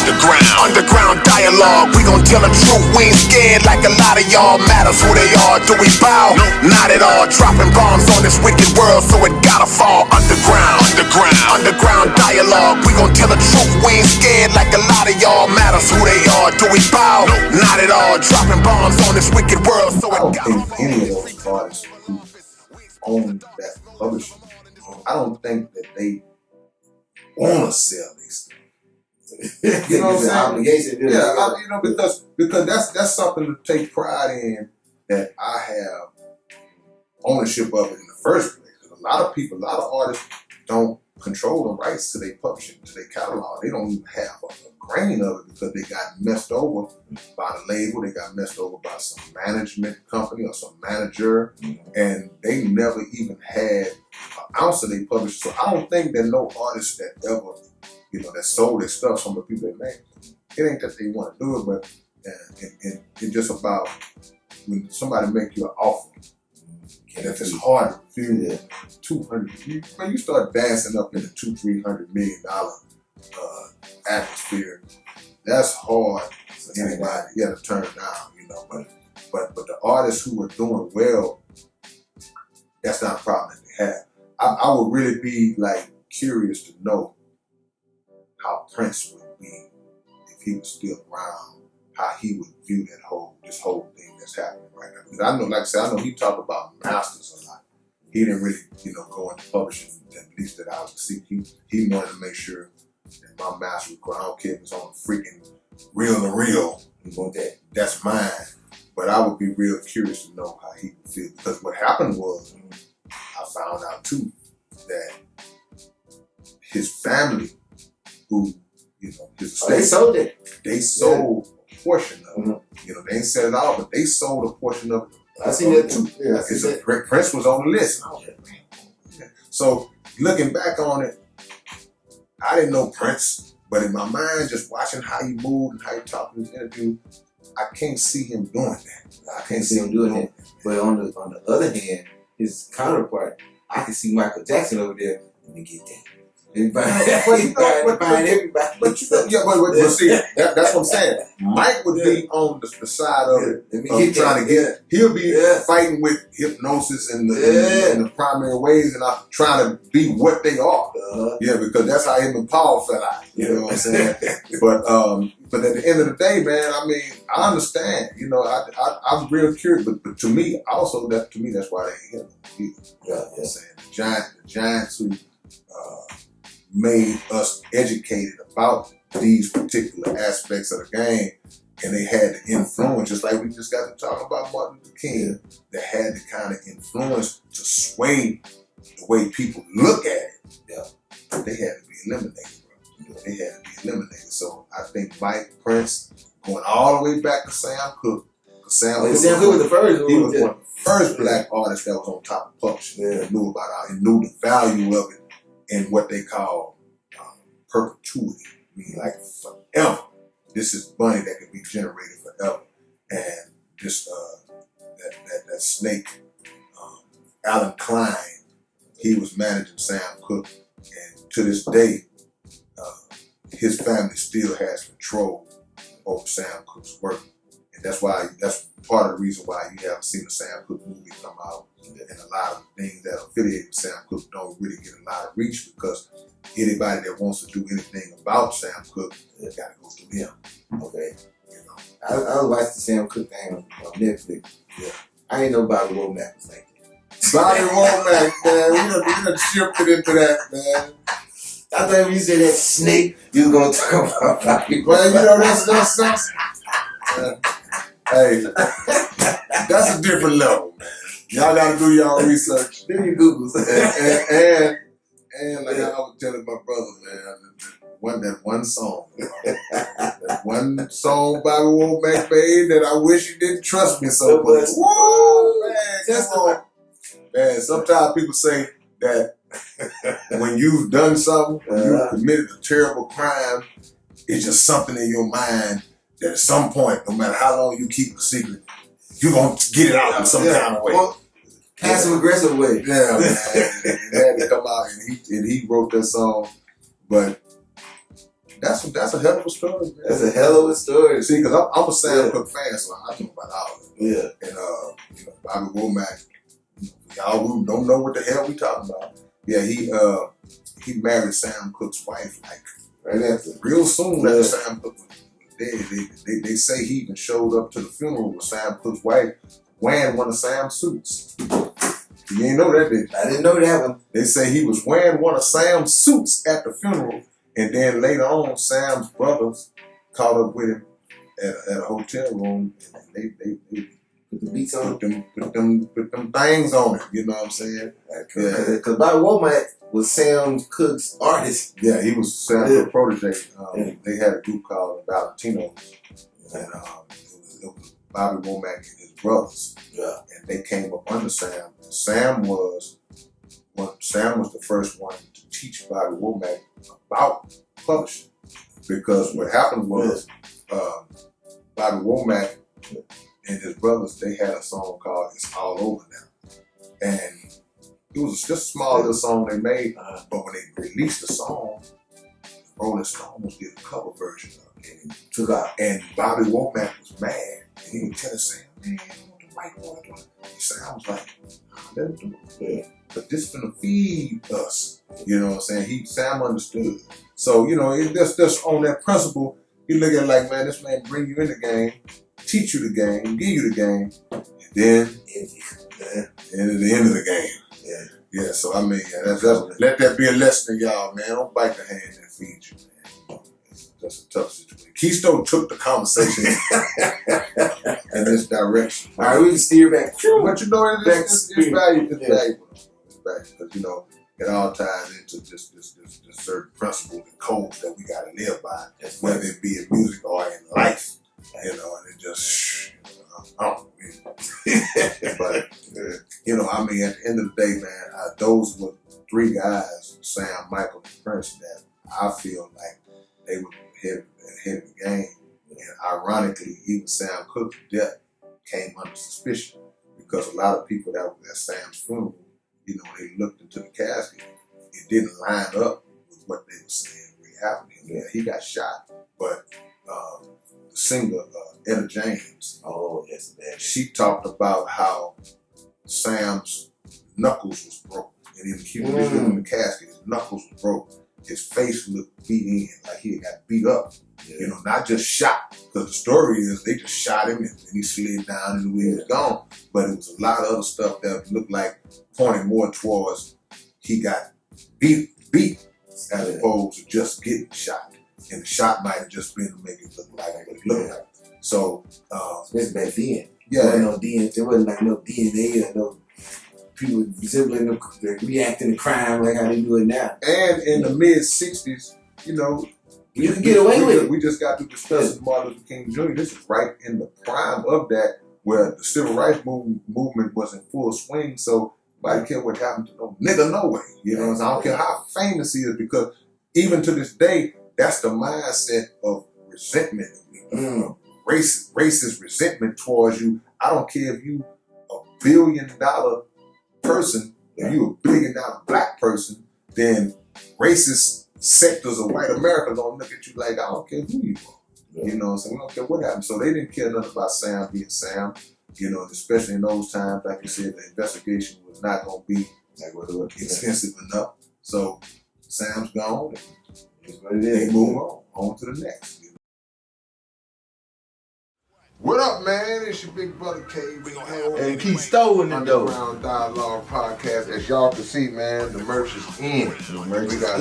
Underground dialogue, we gon' tell the truth. We ain't scared like a lot of y'all. Matters who they are, do we bow? Not at all. Dropping bombs on this wicked world, so it gotta fall. Underground dialogue, we gon' tell the truth. We ain't scared like a lot of y'all. Matters who they are, do we bow? Not at all. Dropping bombs on this wicked world, so it gotta fall. I don't think any of those artists who own that publishing, I don't think that they want to sell these things. You know what I'm saying? Obligation. Yeah, because that's something to take pride in, that I have ownership of it in the first place. Because a lot of artists don't control the rights to their publishing, to their catalog. They don't even have a grain of it because they got messed over by the label. They got messed over by some management company or some manager, and they never even had an ounce of their publishing. So I don't think that no artist that ever, that sold their stuff, some of the people they name, it ain't that they want to do it, but it's just about when somebody make you an offer, and if it's hard to refuse, $200, when you start dancing up in the $200-300 million atmosphere, that's hard for anybody to turn down, But the artists who are doing well, that's not a problem that they have. I would really be curious to know how Prince would be if he was still around, how he would view this whole thing that's happening right now. Because I know, like I said, I know he talked about masters a lot. He didn't really, go into publishing, at least that I was see. He wanted to make sure that my master Ground Kid was on freaking reel to reel. That's mine. But I would be real curious to know how he would feel. Because what happened was, I found out too, that his family, who, his estate, they sold it. They sold a portion of it. They ain't said it all, but they sold a portion of it. I seen that too. Yeah, Prince was on the list. So looking back on it, I didn't know Prince, but in my mind, just watching how he moved and how he talked in his interview, I can't see him doing that. I can't see him doing that. But on the other hand, his counterpart, I can see Michael Jackson over there. Let me get that. But see, that's what I'm saying. Mike would be on the side of it, trying to get. He'll be fighting with hypnosis and the primary ways, and trying to be what they are. Because that's how him and Paul fell out. You know what I'm saying? But at the end of the day, man, I mean, I understand. I'm real curious, but to me, also that's why they hit him. You know what I'm saying? The Giants who made us educated about these particular aspects of the game, and they had the influence, just like we just got to talk about Martin Luther King, that had the kind of influence to sway the way people look at it. They had to be eliminated, bro. They had to be eliminated. So I think Mike, Prince, going all the way back to Sam Cooke. Sam Cooke was the first. He was one of the first black artists that was on top of publishing. Knew about it and knew the value of it in what they call perpetuity, meaning forever. This is money that can be generated forever. And this that snake, Alan Klein, he was managing Sam Cooke, and to this day, his family still has control over Sam Cooke's work, and that's part of the reason why you haven't seen the Sam Cooke movie come out. And a lot of things that are affiliated with Sam Cooke don't really get a lot of reach, because anybody that wants to do anything about Sam Cooke, they got to go through him. Okay, I watched the Sam Cooke thing on Netflix. Yeah, I ain't know Bobby Womack was like that. Bobby Womack, man, we done shifted into that, man. I thought when you said that snake, you was gonna talk about Bobby. Well, that's hey, that's a different level, man. Y'all gotta do y'all research. Do your Googles. And like I was telling my brother, man, that one song Bobby Womack made that I wish you didn't trust me so much. Whoa, man, come on. Man, sometimes people say that when you've done something, when you've committed a terrible crime, it's just something in your mind that at some point, no matter how long you keep a secret, you're going to get it out in some kind of way. Passive aggressive way. Yeah, man. It had to come out, and he wrote that song. But That's a hell of a story, man. That's a hell of a story. See, because I'm a Sam Cooke fan, so I know about all of it. Yeah. And Bobby Womack, y'all who don't know what the hell we talking about. Yeah, he married Sam Cooke's wife like Right after. real soon after Sam Cooke was dead. They say he even showed up to the funeral with Sam Cooke's wife wearing one of Sam's suits. You ain't know that, did you? I didn't know that one. They say he was wearing one of Sam's suits at the funeral, and then later on, Sam's brothers caught up with him at a hotel room, and they Put the beats on. put them things on him. You know what I'm saying? Yeah. Because Bobby Womack was Sam Cooke's artist. Yeah, he was Sam Cooke protege. Yeah. They had a group called the Valentinos, and it was Bobby Womack and his brothers. Yeah. And they came up under Sam. Sam was the first one to teach Bobby Womack about publishing, because what happened was Bobby Womack and his brothers, they had a song called "It's All Over Now," and it was just a small little song they made. But when they released the song, Rolling Stones did a cover version of it, and took out. And Bobby Womack was mad, and he would tell Sam, "Man, what the white boy doing?" And Sam was like, "Let him do it, Yeah. but this finna feed us." You know what I'm saying? Sam understood. So it's just on that principle. You look at it like, man, this man bring you in the game, teach you the game, give you the game, and then and at the end of the game. Yeah. Yeah, so I mean, that's let that be a lesson to y'all, man. Don't bite the hand that feeds you, man. That's a tough situation. Keystone took the conversation in this direction. All right, we can steer back. But it's valuable. It's valuable. It's valuable because it all ties into this certain principles and codes that we got to live by, whether it be in music or in life. And it just I don't know. But I mean, at the end of the day, man, those were three guys, Sam, Michael, and Prince, that I feel like they were ahead of the game. And ironically, even Sam Cooke's death came under suspicion because a lot of people that were at Sam's funeral, they looked into the casket. It didn't line up with what they were saying really happened. Yeah, he got shot, but the singer Etta James, she talked about how Sam's knuckles was broke, and he was in the casket. His knuckles was broke. His face looked beat in, like he had got beat up. Yeah. Not just shot, because the story is they just shot him and he slid down and he was gone. But it was a lot of other stuff that looked like pointing more towards he got beat as opposed to just getting shot. And the shot might have just been to make it look like it looked like. So, especially back then. Yeah. There wasn't like no DNA or no people resembling reacting to crime like how they do it now. And in the mid-'60s, you can get away with it. We just got to discuss Martin Luther King Jr. This is right in the prime of that, where the civil rights movement was in full swing. So nobody care what happened to no nigga, no way. I don't care how famous he is, because even to this day, that's the mindset of resentment, racist resentment towards you. I don't care if you $1 billion person, if you $1 billion black person, then racist sectors of white America gonna look at you like, I don't care who you are. So we don't care what happened. So they didn't care nothing about Sam being Sam, especially in those times, like you said, the investigation was not gonna be extensive enough. So Sam's gone, and they move on to the next. What up, man? It's your big brother K-Rino and Keith Stolen in the Underground Dialogue Podcast. As y'all can see, man, the merch is in. We got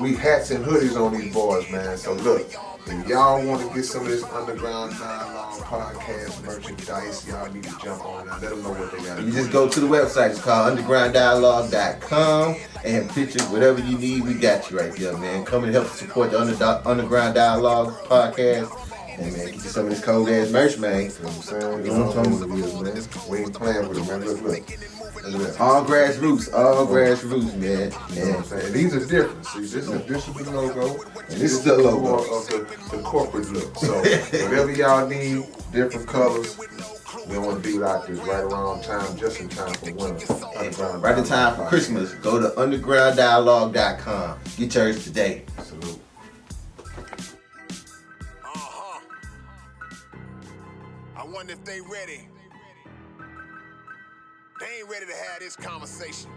we hats and hoodies on these boys, man. So look, if y'all want to get some of this Underground Dialogue Podcast merchandise, y'all need to jump on and let them know what they got. You just go to the website. It's called undergrounddialogue.com and picture whatever you need. We got you right there, man. Come and help support the Underground Dialogue Podcast. Hey man, get you some of this cold ass merch, man. You know what I'm saying? Man. We ain't playing with it, man. Look. All grassroots, man. You know what I'm saying? These are different. See, this is the logo, and this is the logo more of the corporate look. So whatever y'all need, different colors. We don't want to be without this right around time, just in time for winter. Right in time for Christmas. Go to undergrounddialogue.com. Get yours today. Salute. I wonder if they ready. They ain't ready to have this conversation.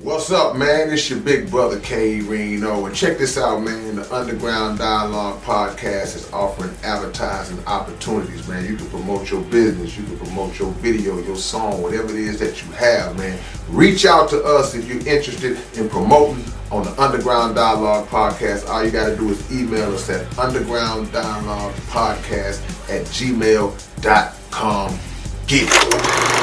What's up, man? It's your big brother K-Rino, and check this out, man. The Underground Dialogue podcast is offering advertising opportunities, man. You can promote your business, you can promote your video, your song, whatever it is that you have, man. Reach out to us if you're interested in promoting on the Underground Dialogue podcast. All you gotta do is email us at undergrounddialoguepodcast@gmail.com. Get it.